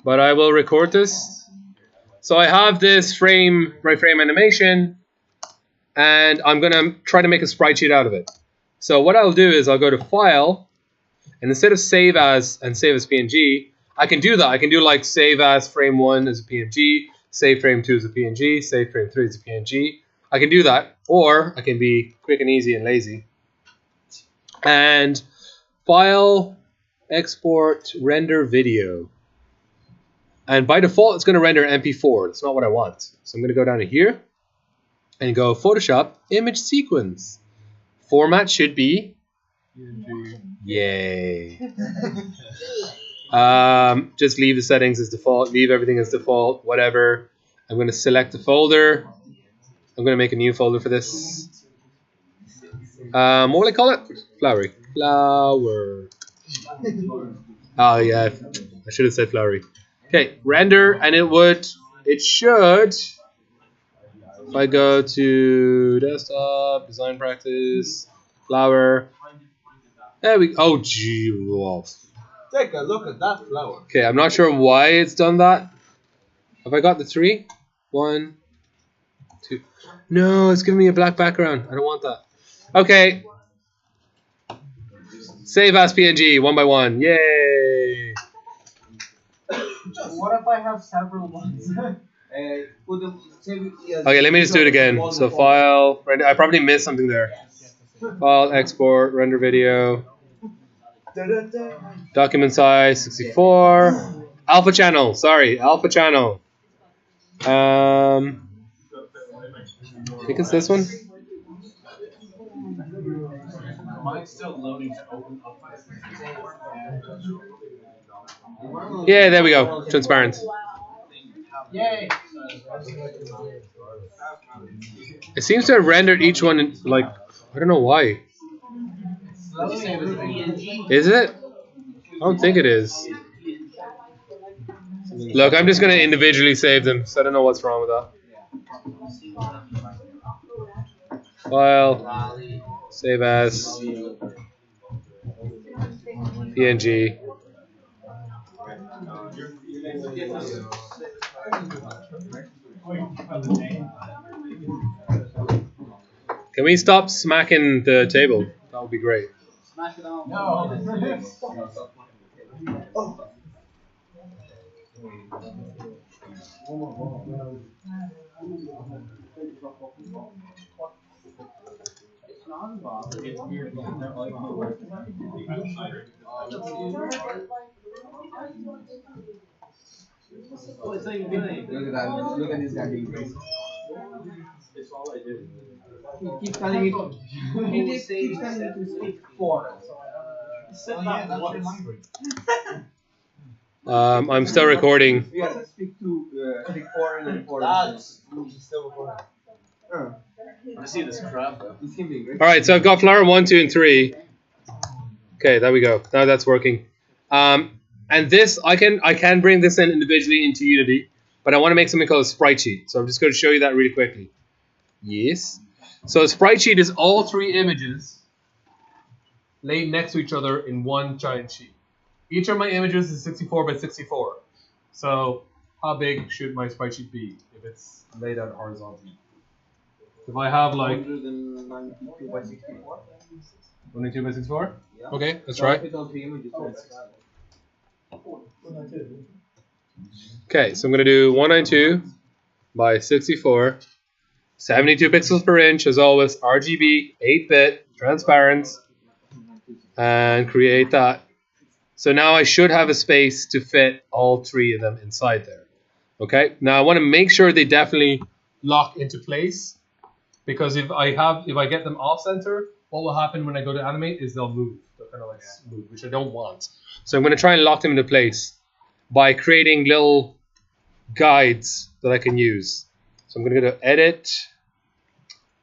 but I will record this. So I have this frame animation, and I'm gonna try to make a sprite sheet out of it. So what I'll do is I'll go to File, and instead of Save As and Save as PNG, I can do that. I can do like Save as Frame 1 as a PNG, Save Frame 2 as a PNG, Save Frame 3 as a PNG. I can do that, or I can be quick and easy and lazy. And File, Export, Render Video. And by default, it's going to render MP4. That's not what I want. So I'm going to go down to here and go Photoshop, Image Sequence. Format should be PNG. Yay. Just leave the settings as default. Leave everything as default. Whatever. I'm going to select the folder. I'm going to make a new folder for this. What will I call it? Flowery. Flower. Oh yeah, I should have said flowery. Okay, render, and it should, if I go to desktop, design practice, flower, there we go. Oh gee, wow. Take a look at that flower. Okay, I'm not sure why it's done that. Have I got the 3? 1, 2. No, it's giving me a black background. I don't want that. Okay. Save as PNG, 1 by 1. Yay! What if I have several ones? Okay, let me just do it again. So file, render. I probably missed something there. File, export, render video. Document size 64. Alpha channel. Sorry, alpha channel. I think it's this one. Mine's still loading to open up. Yeah, there we go. Transparent. Yay! It seems to have rendered each one in, like, I don't know why. Is it? I don't think it is. Look, I'm just going to individually save them, so I don't know what's wrong with that. File, save as, PNG. Can we stop smacking the table? That would be great. Smack it on. No. Look at that. Look at this guy being racist. That's all I do. He keeps telling me to speak for. I'm still recording. You gotta speak foreign and foreign. That's still recording. I see this crap. Alright, so I've got flower 1, 2, and 3. Okay, there we go. Now that's working. And this, I can bring this in individually into Unity, but I want to make something called a sprite sheet. So I'm just going to show you that really quickly. Yes. So a sprite sheet is all 3 images laid next to each other in one giant sheet. Each of my images is 64 by 64. So how big should my sprite sheet be if it's laid out horizontally? If I have like 192 by 64. 192 by 64? Yeah. Okay, that's right. Okay, so I'm going to do 192 by 64. 72 pixels per inch, as always, RGB, 8-bit, transparent, and create that. So now I should have a space to fit all 3 of them inside there. Okay, now I want to make sure they definitely lock into place, because if I get them off center, what will happen when I go to animate is they'll move. They'll kind of like move, which I don't want. So I'm going to try and lock them into place by creating little guides that I can use. So I'm going to go to Edit,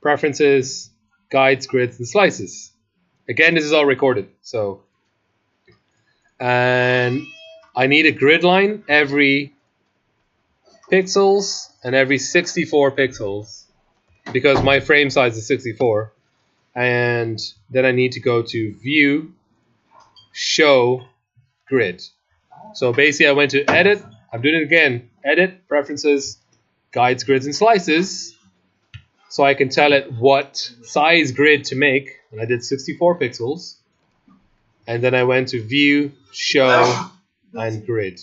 Preferences, Guides, Grids, and Slices. Again, this is all recorded. So, and I need a grid line every pixels and every 64 pixels because my frame size is 64. And then I need to go to View, Show, Grid. So basically I went to Edit, I'm doing it again. Edit, preferences, guides, grids, and slices. So I can tell it what size grid to make. And I did 64 pixels. And then I went to view, show, and grid.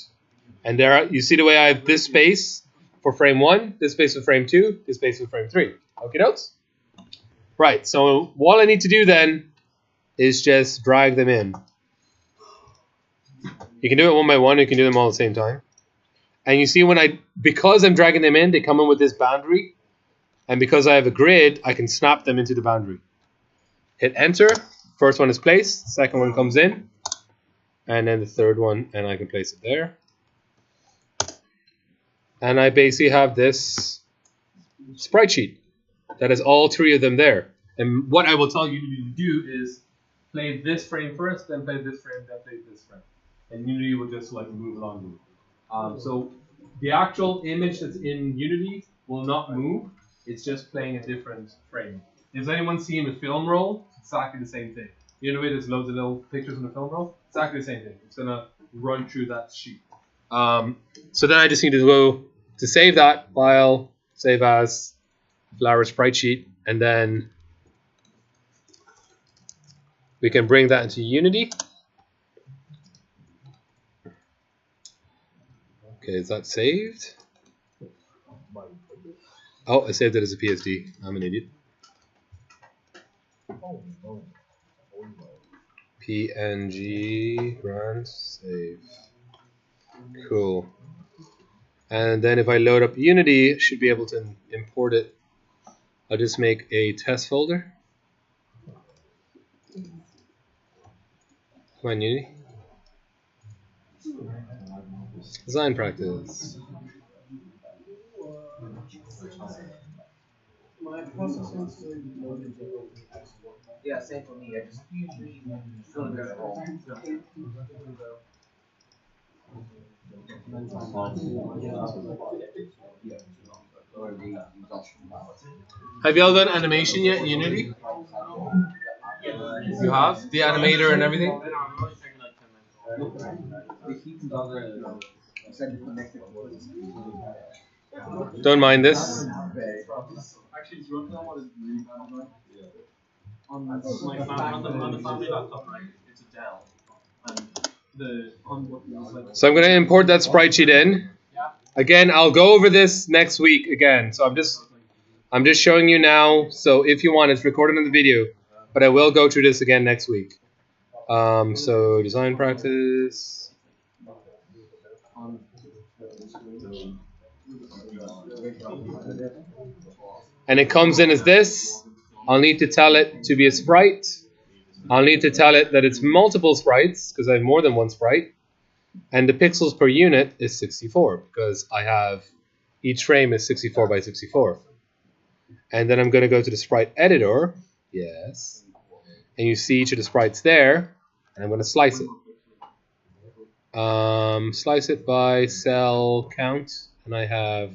And there you see the way I have this space for frame 1, this space for frame 2, this space for frame 3. Okay, notes? Right, so all I need to do then is just drag them in. You can do it one by one, you can do them all at the same time. And you see because I'm dragging them in, they come in with this boundary. And because I have a grid, I can snap them into the boundary. Hit enter, first one is placed, second one comes in, and then the third one, and I can place it there. And I basically have this sprite sheet that has all 3 of them there. And what I will tell you to do is play this frame first, then play this frame, then play this frame. And Unity will just like move along. So the actual image that's in Unity will not move. It's just playing a different frame. Has anyone seen a film roll? It's exactly the same thing. You know the way there's loads of little pictures in the film roll? Exactly the same thing. It's going to run through that sheet. So then I just need to go to save that file, save as Flower sprite sheet, and then we can bring that into Unity. Okay, is that saved? Oh, I saved it as a PSD. I'm an idiot. PNG, run, save. Cool. And then if I load up Unity, I should be able to import it. I'll just make a test folder. Come on, Unity. Design practice. My processing loaded export. Yeah, same for me. I just usually fill it at all. Have y'all done animation yet in Unity? You have? The animator and everything? Don't mind this. Actually, it's running on is green. On the family laptop, right? It's a Dell. So I'm going to import that sprite sheet in. Again, I'll go over this next week again. So I'm just showing you now. So if you want, it's recorded in the video, but I will go through this again next week. So design practice. And it comes in as this. I'll need to tell it to be a sprite. I'll need to tell it that it's multiple sprites because I have more than one sprite. And the pixels per unit is 64 because I have each frame is 64 by 64. And then I'm going to go to the sprite editor. Yes. And you see each of the sprites there. And I'm going to slice it. Slice it by cell count. And I have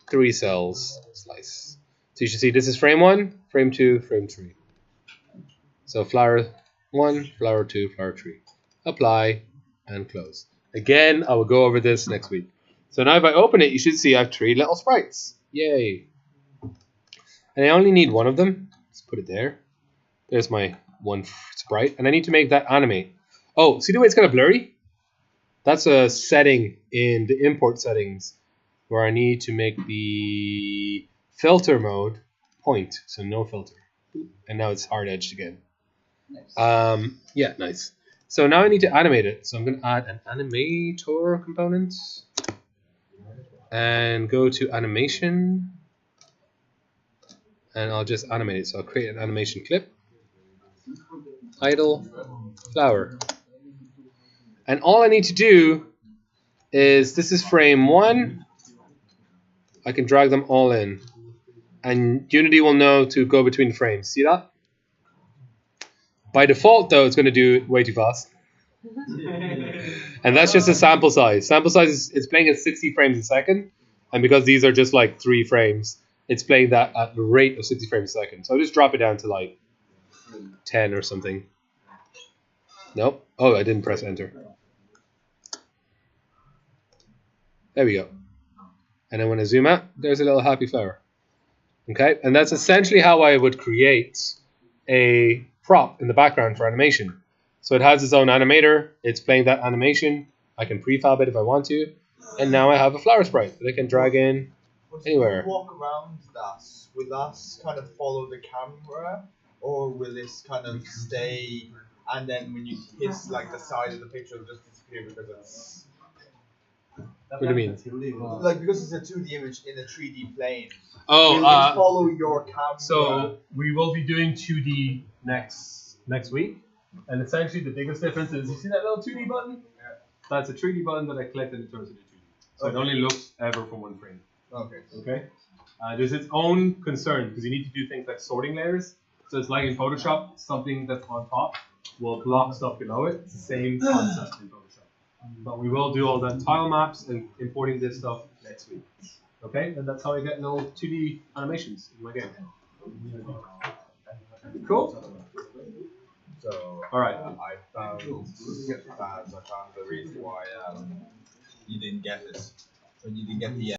3 cells. Slice. So you should see this is frame 1, frame 2, frame 3. So flower 1, flower 2, flower 3. Apply and close. Again, I will go over this next week. So now if I open it, you should see I have 3 little sprites. Yay. And I only need one of them. Let's put it there. There's my one sprite. And I need to make that animate. Oh, see the way it's kind of blurry? That's a setting in the import settings where I need to make the filter mode point. So no filter. And now it's hard edged again. Yeah, nice. So now I need to animate it. So I'm going to add an animator component. And go to animation. And I'll just animate it. So I'll create an animation clip. Title, flower. And all I need to do is, this is frame 1. I can drag them all in. And Unity will know to go between frames. See that? By default, though, it's going to do it way too fast. And that's just a sample size. Sample size is playing at 60 frames a second. And because these are just like 3 frames, it's playing that at the rate of 60 frames a second. So I'll just drop it down to like 10 or something. Nope. Oh, I didn't press enter. There we go. And then when I zoom out, there's a little happy flower. Okay, and that's essentially how I would create a prop in the background for animation. So it has its own animator, it's playing that animation, I can prefab it if I want to, and now I have a flower sprite that I can drag in anywhere. When you walk around that, will that kind of follow the camera, or will this kind of stay, and then when you hit like the side of the picture, it'll just disappear because it's... What do you mean? Like, because it's a 2D image in a 3D plane. Oh, will it follow your camera? So we will be doing 2D next week, and essentially the biggest difference is, you see that little 2D button? Yeah. That's a 3D button that I clicked and it turns into 2D. So it only looks ever from one frame. Okay. Okay. There's its own concern because you need to do things like sorting layers. So it's like in Photoshop, something that's on top will block stuff below it. It's the same concept in Photoshop. But we will do all the tile maps and importing this stuff next week. Okay, and that's how I get little 2D animations in my game. Cool. So, all right. I found the reason why you didn't get it. When you didn't get the